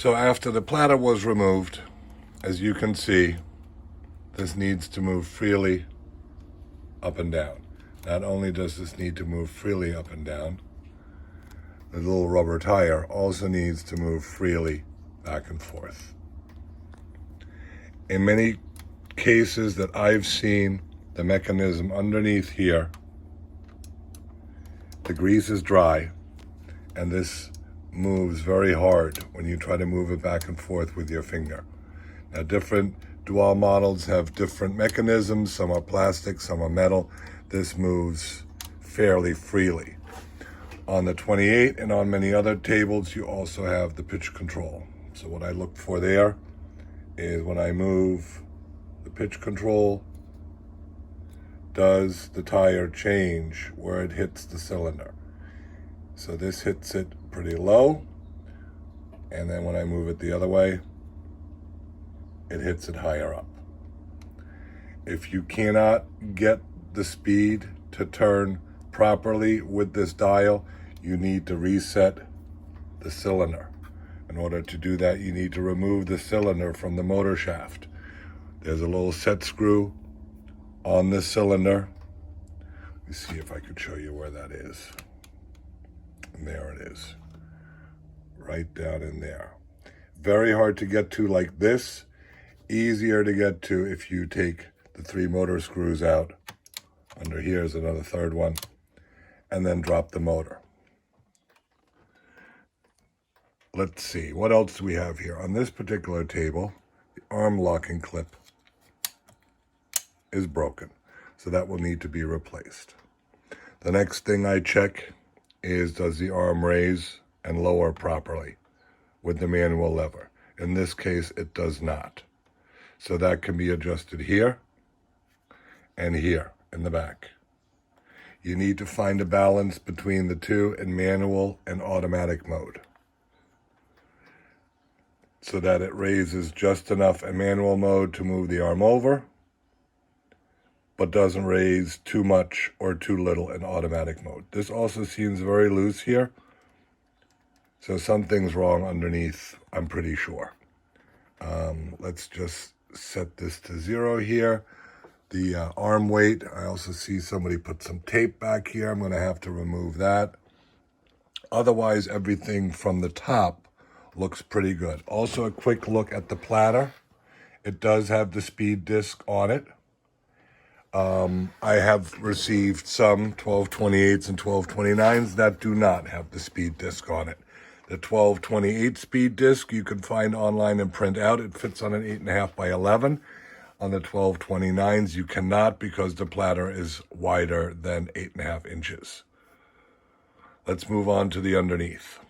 So after the platter was removed, as you can see, this needs to move freely up and down. Not only does this need to move freely up and down, the little rubber tire also needs to move freely back and forth. In many cases that I've seen, the mechanism underneath here, the grease is dry, and this moves very hard when you try to move it back and forth with your finger. Now, different Dual models have different mechanisms. Some are plastic, some are metal. This moves fairly freely. On the 28 and on many other tables, you also have the pitch control. So what I look for there is when I move the pitch control, does the tire change where it hits the cylinder? So this hits it pretty low, and then when I move it the other way, it hits it higher up. If you cannot get the speed to turn properly with this dial, you need to reset the cylinder. In order to do that, you need to remove the cylinder from the motor shaft. There's a little set screw on this cylinder. Let me see if I could show you where that is. And there it is, right down in there. Very hard to get to like this. Easier to get to if you take the 3 motor screws out. Under here is another third one. And then drop the motor. Let's see, what else do we have here? On this particular table, the arm locking clip is broken. So that will need to be replaced. The next thing I check is, does the arm raise and lower properly with the manual lever? In this case, it does not. So that can be adjusted here and here in the back. You need to find a balance between the two in manual and automatic mode so that it raises just enough in manual mode to move the arm over, but doesn't raise too much or too little in automatic mode. This also seems very loose here, so something's wrong underneath, I'm pretty sure. Let's just set this to 0 here. The arm weight, I also see somebody put some tape back here. I'm going to have to remove that. Otherwise, everything from the top looks pretty good. Also, a quick look at the platter. It does have the speed disc on it. I have received some 1228s and 1229s that do not have the speed disc on it. The 1228 speed disc you can find online and print out. It fits on an 8.5 by 11. On the 1229s, you cannot because the platter is wider than 8.5 inches. Let's move on to the underneath.